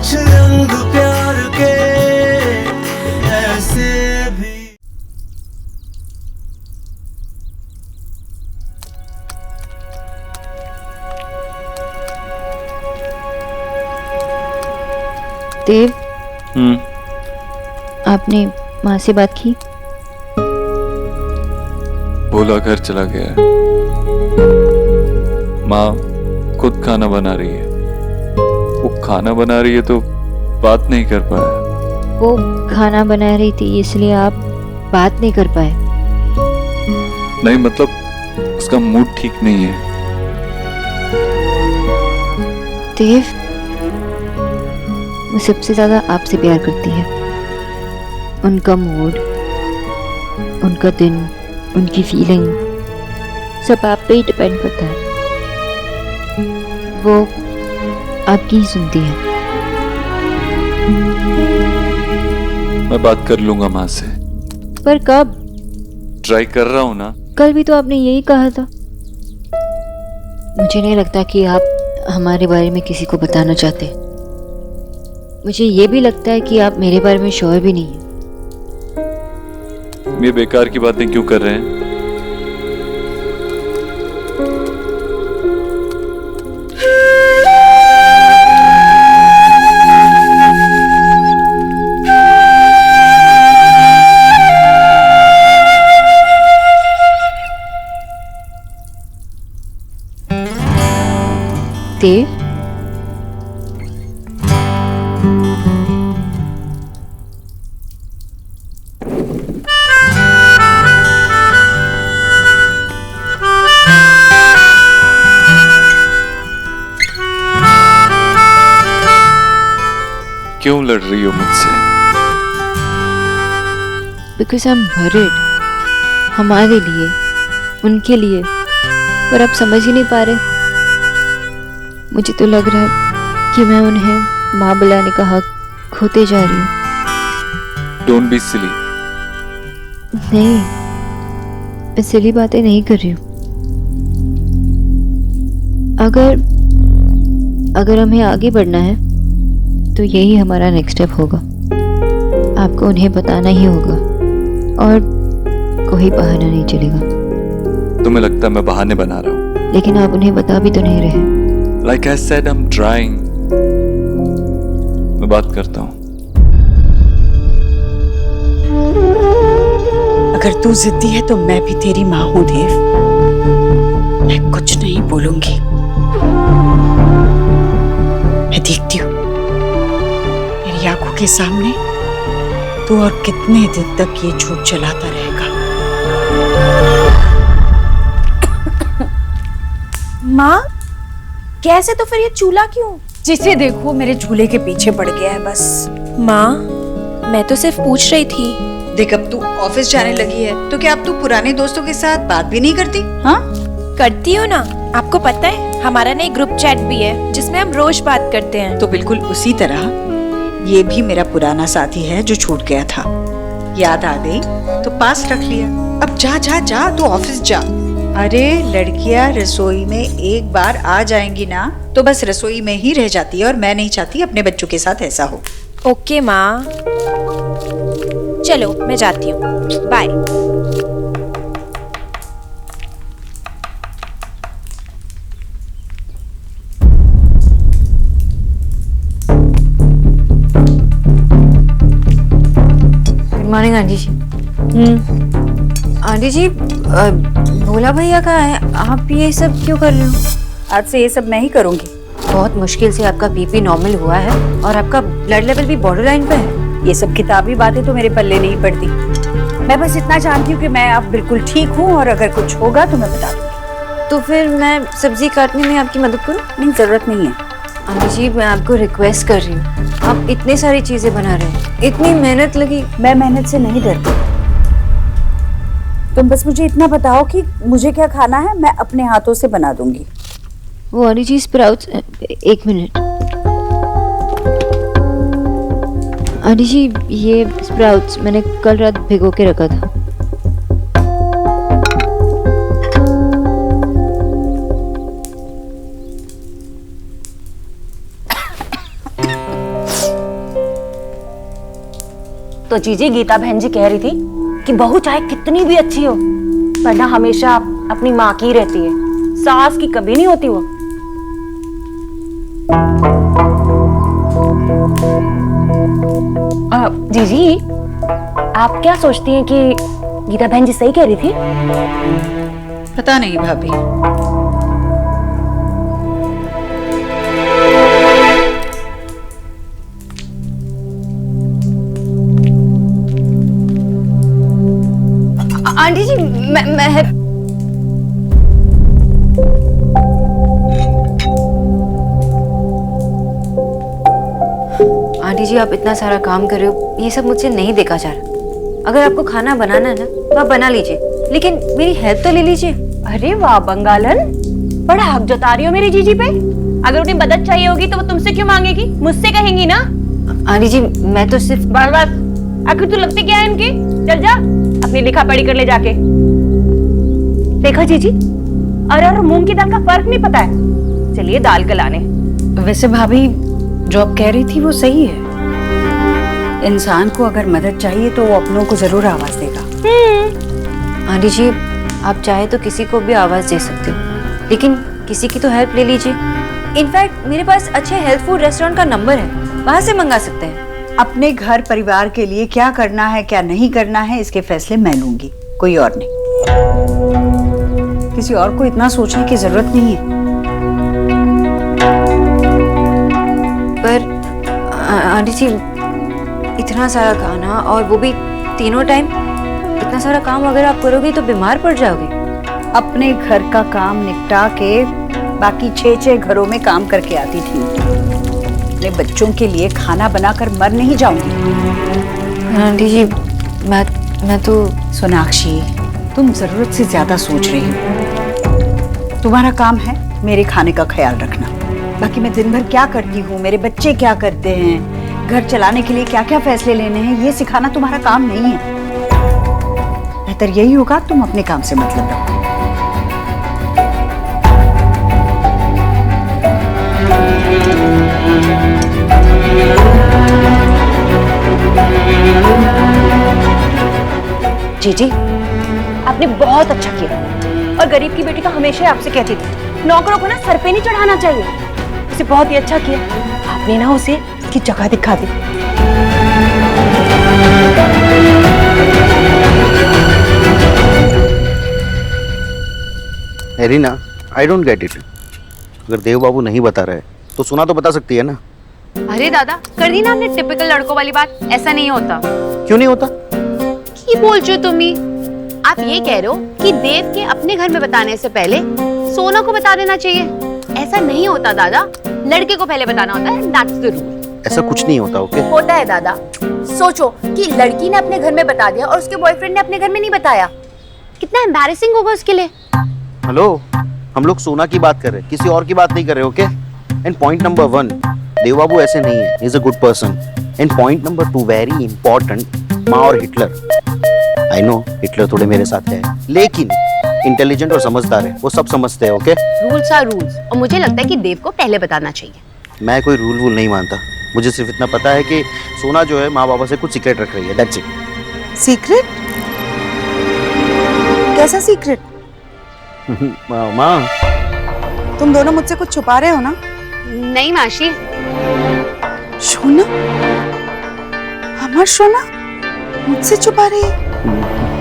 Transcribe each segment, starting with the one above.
कुछ रंग प्यार के ऐसे भी। देव, आपने माँ से बात की? बोला घर चला गया है। माँ खुद खाना बना रही है। वो खाना बना रही है तो बात नहीं कर पाया। वो खाना बना रही थी इसलिए आप बात नहीं कर पाए? नहीं, मतलब उसका मूड ठीक नहीं है। देव, वो सबसे ज्यादा आपसे प्यार करती है। उनका मूड, उनका दिन, उनकी फीलिंग सब आप पे ही डिपेंड करता है। वो आपकी ही सुनती है। मैं बात कर लूंगा माँ से। पर कब? ट्राई कर रहा हूँ ना। कल भी तो आपने यही कहा था। मुझे नहीं लगता कि आप हमारे बारे में किसी को बताना चाहते। मुझे ये भी लगता है कि आप मेरे बारे में श्योर भी नहीं है। ये बेकार की बातें क्यों कर रहे हैं? देव, क्यों लड़ रही हो मुझसे? बिकॉज आई एम वरीड, हमारे लिए, उनके लिए। पर आप समझ ही नहीं पा रहे। मुझे तो लग रहा है कि मैं उन्हें माँ बुलाने का हक खोते जा रही हूँ। Don't be silly. नहीं, मैं सिली बातें नहीं कर रही हूँ। अगर हमें आगे बढ़ना है तो यही हमारा नेक्स्ट स्टेप होगा। आपको उन्हें बताना ही होगा और कोई बहाना नहीं चलेगा। तुम्हें लगता है मैं बहाने बना रहा हूँ? लेकिन आप उन्हें बता भी तो नहीं रहे। Like I said, I'm trying. मैं बात करता हूँ। अगर तू जिद्दी है तो मैं भी तेरी माँ हूँ देव। मैं कुछ नहीं बोलूंगी। मैं देखती हूँ मेरी आंखों के सामने तू और कितने दिन तक ये झूठ चलाता रहेगा। माँ, कैसे? तो फिर ये चूल्हा क्यों? जिसे देखो मेरे झूले के पीछे पड़ गया है बस। माँ, मैं तो सिर्फ पूछ रही थी। देख, अब तू ऑफिस जाने लगी है तो क्या अब तू पुराने दोस्तों के साथ बात भी नहीं करती? हाँ, करती हूँ ना। आपको पता है हमारा ना एक ग्रुप चैट भी है जिसमें हम रोज बात करते हैं। तो बिल्कुल उसी तरह ये भी मेरा पुराना साथी है जो छूट गया था। याद आ गई तो पास रख लिया। अब जा जा जा, तू ऑफिस जा। अरे लड़कियां रसोई में एक बार आ जाएंगी ना तो बस रसोई में ही रह जाती है और मैं नहीं चाहती अपने बच्चों के साथ ऐसा हो। ओके माँ, चलो मैं जाती हूँ। बाय। गुड मॉर्निंग आंटी जी। आंटी जी, भोला भैया कहाँ है? आप ये सब क्यों कर रहे हो? आज से ये सब मैं ही करूंगी। बहुत मुश्किल से आपका बीपी नॉर्मल हुआ है और आपका ब्लड लेवल भी बॉर्डर लाइन पे है। ये सब किताबी बातें तो मेरे पल्ले नहीं पड़ती। मैं बस इतना जानती हूँ कि मैं अब बिल्कुल ठीक हूँ और अगर कुछ होगा तो मैं बता दूंगी। तो फिर मैं सब्जी काटने में आपकी मदद करूँ? नहीं, जरूरत नहीं है। आंटी जी, मैं आपको रिक्वेस्ट कर रही हूँ। आप इतनी सारी चीजें बना रहे हैं, इतनी मेहनत लगी। मैं मेहनत से नहीं डरती। तुम बस मुझे इतना बताओ कि मुझे क्या खाना है, मैं अपने हाथों से बना दूंगी। वो आंटी जी, स्प्राउट्स। एक मिनट आंटी जी, ये स्प्राउट्स मैंने कल रात भिगो के रखा था। तो जीजी गीता बहन जी कह रही थी कि बहू चाहे कितनी भी अच्छी हो पर ना हमेशा अपनी माँ की रहती है, सास की कभी नहीं होती वो। जीजी आप क्या सोचती हैं कि गीता बहन जी सही कह रही थी? पता नहीं भाभी। आंटी जी मैं आंटी जी आप इतना सारा काम कर रहे हो, ये सब मुझसे नहीं देखा जा रहा। अगर आपको खाना बनाना है ना तो आप बना लीजिए, लेकिन मेरी हेल्प तो ले लीजिए। अरे वाह बंगालन, बड़ा हक जता रही हो मेरी जीजी पे। अगर उन्हें मदद चाहिए होगी तो वो तुमसे क्यों मांगेगी, मुझसे कहेंगी ना। आंटी जी मैं तो सिर्फ बस आखिर तू लगती क्या है इनकी? चल जा अपनी लिखा पढ़ी कर ले जाके। देखा जीजी, अरे और मूंग की दाल का फर्क नहीं पता है। चलिए दाल गलाने। वैसे भाभी जो आप कह रही थी वो सही है। इंसान को अगर मदद चाहिए तो वो अपनों को जरूर आवाज देगा। आंटी जी आप चाहे तो किसी को भी आवाज दे सकते हो, लेकिन किसी की तो हेल्प ले लीजिए। इनफैक्ट मेरे पास अच्छे हेल्थ फूड रेस्टोरेंट का नंबर है, वहां से मंगा सकते हैं। अपने घर परिवार के लिए क्या करना है क्या नहीं करना है इसके फैसले मैं लूंगी, कोई और नहीं। किसी और को इतना सोचने की जरूरत नहीं है। पर आंटी जी इतना सारा खाना और वो भी तीनों टाइम, इतना सारा काम अगर आप करोगे तो बीमार पड़ जाओगे। अपने घर का काम निपटा के बाकी 6 घरों में काम करके आती थी। अपने बच्चों के लिए खाना बनाकर मर नहीं जाऊंगी। आंटी जी मैं तो सोनाक्षी तुम जरूरत से ज्यादा सोच रही हो। तुम्हारा काम है मेरे खाने का ख्याल रखना, बाकी मैं दिन भर क्या करती हूँ, मेरे बच्चे क्या करते हैं, घर चलाने के लिए क्या क्या फैसले लेने हैं, ये सिखाना तुम्हारा काम नहीं है। बेहतर यही होगा तुम अपने काम से मतलब रखो। जीजी आपने बहुत अच्छा किया, और गरीब की बेटी तो हमेशा आपसे कहती थी नौकरों को ना सर पे नहीं चढ़ाना चाहिए। उसे बहुत ही अच्छा किया आपने ना, उसे उसकी जगह दिखा दी। Arina, I don't get it. अगर देव बाबू नहीं बता रहे तो सुना तो बता सकती है ना। अरे दादा कर दी ना आपने टिपिकल लड़कों वाली बात। ऐसा नहीं होता। क्यों नहीं होता? की बोल चो तुम्ही? आप ये कह रहे हो कि देव के अपने घर में बताने से पहले सोना को बता देना चाहिए। ऐसा नहीं होता दादा, लड़के को पहले बताना होता है, दैट्स द रूल। ऐसा कुछ नहीं होता। ओके होता है दादा। सोचो कि लड़की ने अपने घर में बता दिया और उसके बॉयफ्रेंड ने अपने घर में नहीं बताया, कितना एम्बैरेसिंग होगा उसके लिए। हेलो, हम लोग सोना की बात कर रहे हैं, किसी और की बात नहीं कर रहे। ओके एंड पॉइंट नंबर 1, देव बाबू ऐसे नहीं है, he is a good person. And point number 2 very important, माँ और हिटलर। आई नो हिटलर थोड़े मेरे साथ है, लेकिन इंटेलिजेंट और समझदार है, वो सब समझते हैं। ओके रूल्स आर रूल्स, और मुझे लगता है कि देव को पहले बताना चाहिए। मैं कोई रूल वूल नहीं मानता, मुझे सिर्फ इतना पता है कि सोना जो है माँ बाबा से कुछ सीक्रेट रख रही है, दैट्स इट। सीक्रेट? कैसा सीक्रेट? माँ तुम दोनों मुझसे कुछ छुपा रहे हो ना? नहीं माशी। सोना, हमार सोना मुझसे छुपा रही है?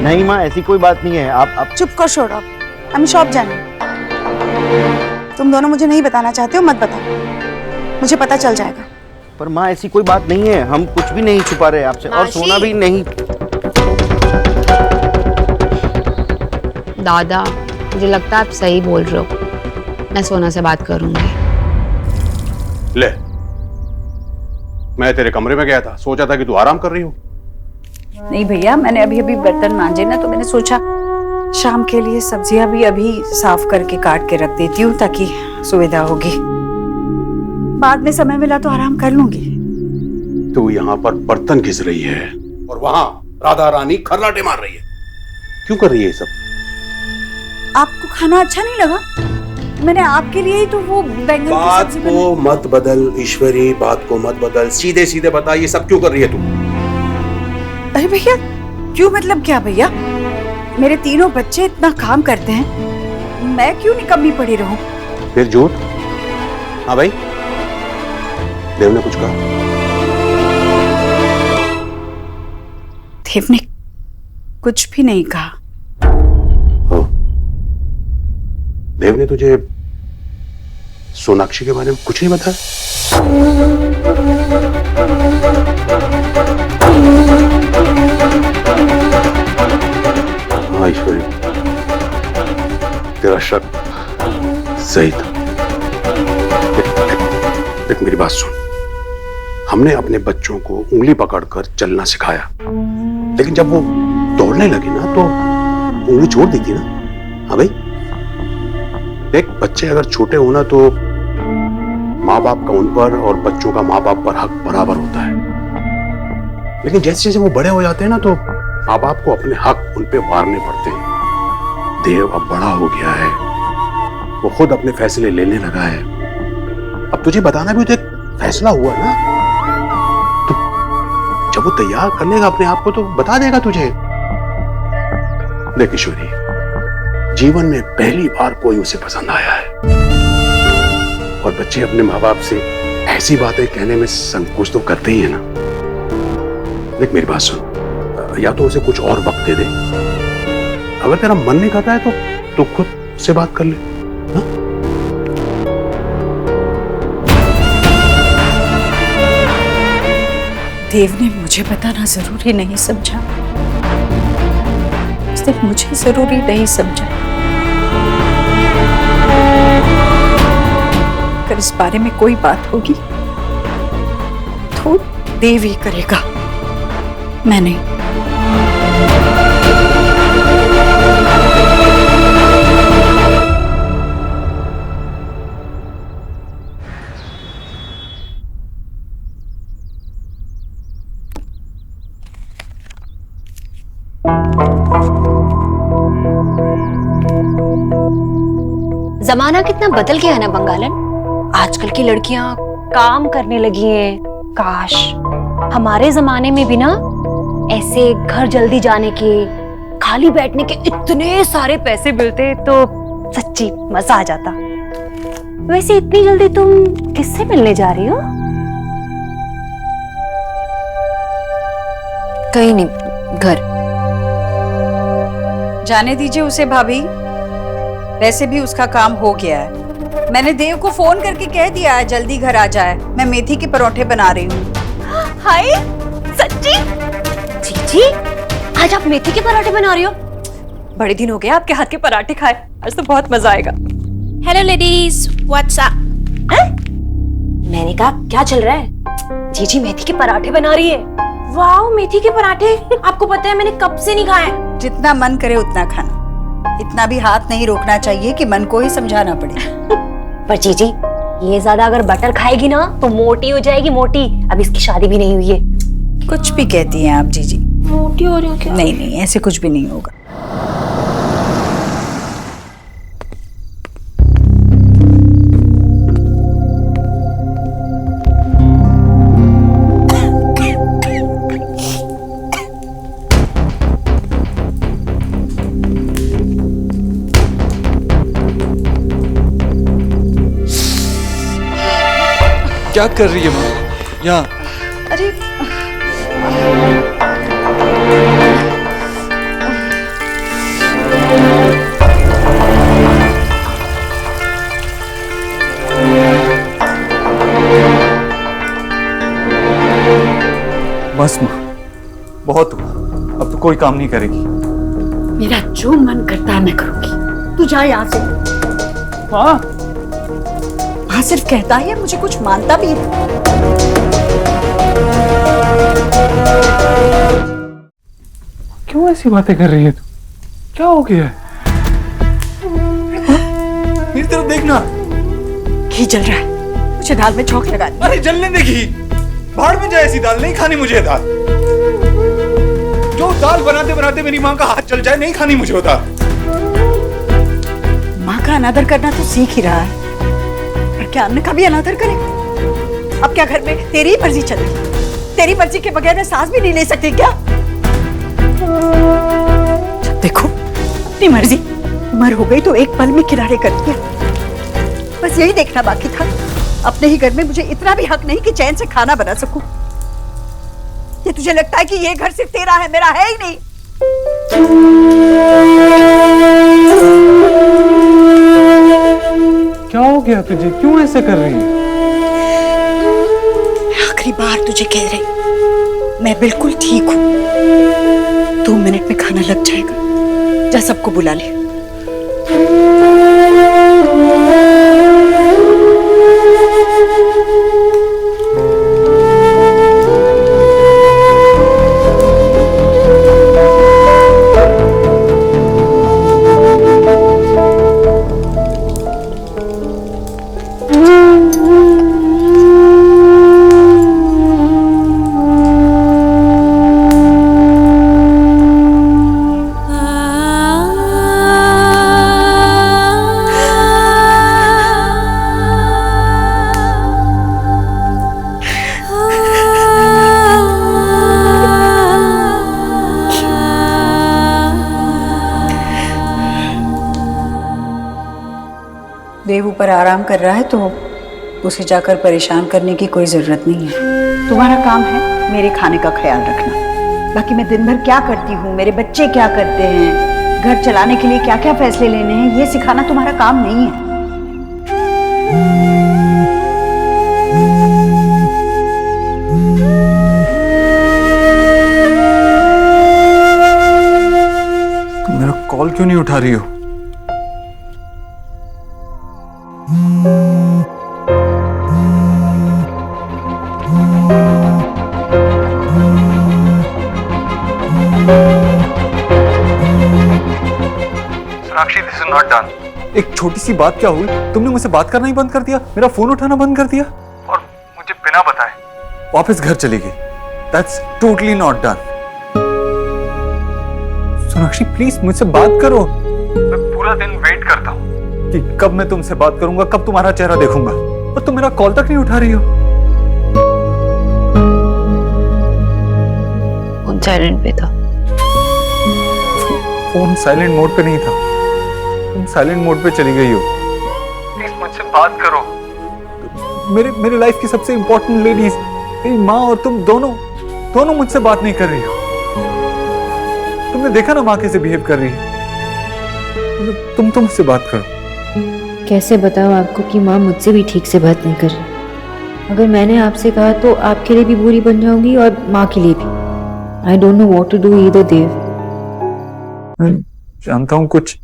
नहीं माँ, ऐसी कोई बात नहीं है। आप चुप कर छोड़ो, हम शॉप जाने। तुम दोनों मुझे नहीं बताना चाहते हो, मत बताओ, मुझे पता चल जाएगा। पर माँ ऐसी कोई बात नहीं है, हम कुछ भी नहीं छुपा रहे आपसे, और सोना भी नहीं। दादा मुझे लगता है आप सही बोल रहे हो, मैं सोना से बात करूंगी। ले, मैं तेरे कमरे में गया था, सोचा था कि तू आराम कर रही हो। नहीं भैया, मैंने अभी अभी बर्तन मांजे ना, तो मैंने सोचा शाम के लिए सब्जियां भी अभी साफ करके काट के रख देती हूँ ताकि सुविधा होगी। बाद में समय मिला तो आराम कर लूंगी। तू यहाँ पर बर्तन घिस रही है और वहाँ राधा रानी खर्राटे मार रही है। क्यों कर रही है ये सब? आपको खाना अच्छा नहीं लगा? मैंने आपके लिए ही तो वो बैंगन की बात सब्जी को मत बदल ईश्वरी, बात को मत बदल, सीधे सीधे बता ये सब क्यों कर रही है तू? अरे भैया, क्यों मतलब क्या भैया? मेरे तीनों बच्चे इतना काम करते हैं, मैं क्यों निकम्मी पड़ी रहूं? फिर झूठ? हाँ भाई, देव ने कुछ कहा? देव ने कुछ भी नहीं कहा। हो, देव ने तुझे सोनाक्षी के बारे में कुछ नहीं बताया? हाँ ईश्वरी, तेरा शक सही था। देख मेरी बात सुन, हमने अपने बच्चों को उंगली पकड़कर चलना सिखाया, लेकिन जब वो दौड़ने लगे ना तो उंगली छोड़ दी थी ना। हाँ भाई, देख बच्चे अगर छोटे हो ना तो माँ बाप का उन पर और बच्चों का माँ बाप पर हक बराबर होता है, लेकिन जैसे जैसे वो बड़े हो जाते हैं ना तो माँ बाप को अपने हक उन पे वारने पड़ते हैं। देव अब बड़ा हो गया है, वो खुद अपने फैसले लेने लगा है। अब तुझे बताना भी तो एक फैसला हुआ ना, तो जब वो तैयार कर लेगा अपने आप को तो बता देगा तुझे। देख ईश्वरी, जीवन में पहली बार कोई उसे पसंद आया है, और बच्चे अपने माँ बाप से ऐसी बातें कहने में संकोच तो करते ही है ना। देख मेरी बात सुन, या तो उसे कुछ और वक्त दे दे, अगर तेरा मन नहीं करता है तो तू खुद से बात कर ले। हा? देव ने मुझे बताना जरूरी नहीं समझा, उसने मुझे जरूरी नहीं समझा। अगर इस बारे में कोई बात होगी तो देव ही करेगा, मैं नहीं। जमाना कितना बदल गया है ना बंगालन। आजकल की लड़कियां काम करने लगी हैं। काश हमारे जमाने में भी ना ऐसे घर जल्दी जाने के, खाली बैठने के इतने सारे पैसे मिलते तो सच्ची मजा आ जाता। वैसे इतनी जल्दी तुम किससे मिलने जा रही हो? कहीं नहीं, घर। जाने दीजिए उसे भाभी, वैसे भी उसका काम हो गया है। मैंने देव को फोन करके कह दिया है जल्दी घर आ जाए, मैं मेथी के परोठे बना रही हूँ। हाय सच्ची? जी आज आप मेथी के पराठे बना रही हो? बड़े दिन हो गए आपके हाथ के पराठे खाए, आज तो बहुत मजा आएगा। Hello ladies, what's up? मैंने कहा क्या चल रहा है? जीजी मेथी के पराठे बना रही है। वाओ, मेथी के पराठे! आपको पता है मैंने कब से नहीं खाए। जितना मन करे उतना खाना, इतना भी हाथ नहीं रोकना चाहिए कि मन को ही समझाना पड़े। पर जीजी ये ज्यादा अगर बटर खाएगी ना तो मोटी हो जाएगी, मोटी। अब इसकी शादी भी नहीं हुई है। कुछ भी कहती हैं आप जीजी। मोटी हो रही हो क्या? नहीं नहीं, ऐसे कुछ भी नहीं होगा। क्या कर रही है माँ यहाँ? अरे बस माँ, बहुत हुआ, अब तो कोई काम नहीं करेगी। मेरा जो मन करता है मैं करूंगी, तू जा यहाँ से। माँ, हाँ सिर्फ कहता है, मुझे कुछ मानता भी है। क्यों ऐसी बातें कर रही है तू? क्या हो गया है? मेरी तरफ देखना। घी जल रहा है, मुझे दाल में छौंक लगा दी। अरे जलने दे घी, भाड़ में जाए ऐसी दाल, नहीं खानी मुझे दाल। जो दाल बनाते बनाते मेरी माँ का हाथ जल जाए, नहीं खानी मुझे वो दाल। माँ का अनादर करना तो सीख ही रहा है, पर क्या अन्य का भी अनादर करे? अब क्या घर में तेरी ही मर्जी चल रही? तेरी मर्जी के बगैर मैं सांस भी नहीं ले सकती क्या? अपनी मर्जी, उम्र हो गई तो एक पल में किनारे कर दिया। बस यही देखना बाकी था, अपने ही घर में मुझे इतना भी हक नहीं कि चैन से खाना बना सकूं। ये तुझे लगता है कि ये घर सिर्फ तेरा है, मेरा है ही नहीं? क्या हो गया तुझे, क्यों ऐसे कर रही है? आखिरी बार तुझे कह रही, मैं बिल्कुल ठीक हूँ। 2 मिनट में खाना लग जाएगा, जा सबको बुला ले। देव ऊपर आराम कर रहा है तो उसे जाकर परेशान करने की कोई जरूरत नहीं है। तुम्हारा काम है मेरे खाने का ख्याल रखना। बाकी मैं दिन भर क्या करती हूँ, मेरे बच्चे क्या करते हैं, घर चलाने के लिए क्या क्या फैसले लेने हैं, ये सिखाना तुम्हारा काम नहीं है। तुम मेरा कॉल क्यों नहीं उठा रही हो? Sonakshi, this is not done. एक छोटी सी बात क्या हुई, तुमने मुझसे बात करना ही बंद कर दिया, मेरा फोन उठाना बंद कर दिया और मुझे बिना बताए वापस घर चली गई। That's totally not done. Sonakshi please मुझसे बात करो। मैं पूरा दिन वेट करता हूँ कि कब मैं तुमसे बात करूंगा, कब तुम्हारा चेहरा देखूंगा, और तुम मेरा कॉल तक नहीं उठा रही हो। फोन साइलेंट पे था। फोन साइलेंट मोड पे नहीं था, तुम साइलेंट मोड पे चली गई हो। प्लीज मुझसे बात करो। मेरे लाइफ की सबसे इंपॉर्टेंट लेडीज, मेरी माँ और तुम दोनों मुझसे बात नहीं कर रही हो। तुमने देखा ना माँ कैसे बिहेव कर रही है। तुम मुझसे बात करो। कैसे बताऊं आपको कि माँ मुझसे भी ठीक से बात नहीं कर रही। अगर मैंने आपसे कहा तो आपके लिए भी बुरी बन जाऊंगी और माँ के लिए भी। I don't know what to do either Dev. मैं जानता हूँ कुछ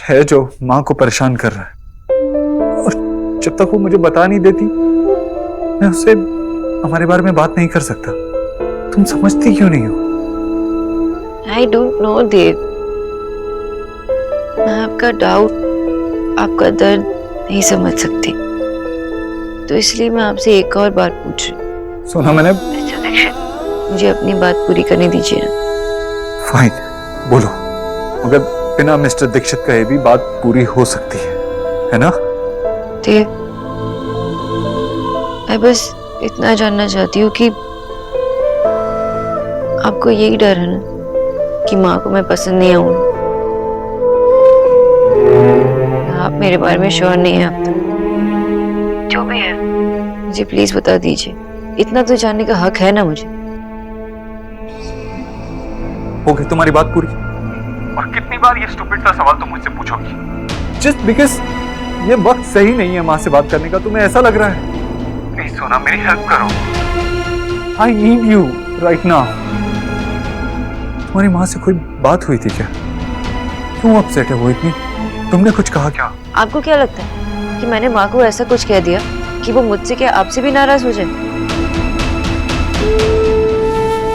है जो माँ को परेशान कर रहा है, और जब तक वो मुझे बता नहीं देती मैं उससे हमारे बारे में बात नहीं कर सकता। तुम समझती क्यों नहीं हो? आई डोंट नो देव, मैं आपका डाउट, आपका दर्द नहीं समझ सकती, तो इसलिए मैं आपसे एक और बात पूछ रही हूँ। सोना, मैंने मुझे अपनी बात पूरी करने दीजिए ना। फाइन, बोलो। मगर बिना मिस्टर दीक्षित कहे भी बात पूरी हो सकती है ना? देव, मैं बस इतना जानना चाहती हूँ कि आपको यही डर है ना कि माँ को मैं पसंद नहीं आऊंगी। आप मेरे बारे में श्योर नहीं है अब तक। जो भी है मुझे प्लीज बता दीजिए, इतना तो जानने का हक है ना मुझे। हो गई तुम्हारी बात पूरी? और कितनी बार ये स्टूपिड सा सवाल तुम मुझसे पूछोगी? जस्ट बिकॉज ये वक्त सही नहीं है माँ से बात करने का, तुम्हें ऐसा लग रहा है? प्लीज सोना, मेरी हेल्प करो। I need you right now. तुम्हारी माँ से कोई बात हुई थी क्या? क्यों अपसेट है वो इतनी? तुमने कुछ कहा क्या? आपको क्या लगता है कि मैंने माँ को ऐसा कुछ कह दिया कि वो मुझसे क्या आपसे भी नाराज हो जाए?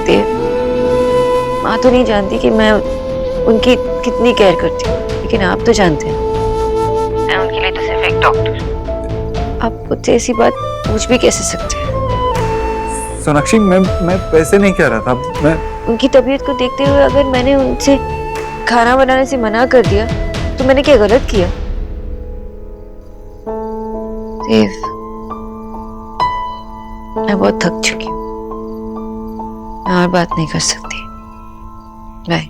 देव, माँ तो नहीं जानती कि मैं उनकी कितनी केयर करती हूँ, लेकिन आप तो जानते हैं मैं उनके लिए तो सिर्फ एक डॉक्टर। आप मुझसे ऐसी बात पूछ भी कैसे सकते हैं? सोनाक्षी, मैं वैसे नहीं कह रहा था। मैं उनकी तबीयत को देखते हुए अगर मैंने उनसे खाना बनाने से मना कर दिया तो मैंने क्या गलत किया? देव, मैं बहुत थक चुकी हूँ, मैं और बात नहीं कर सकती। बाय।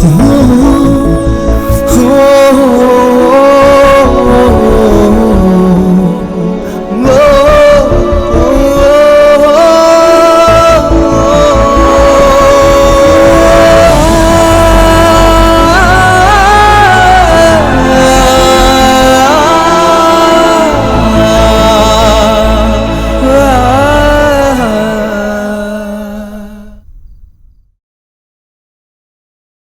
हो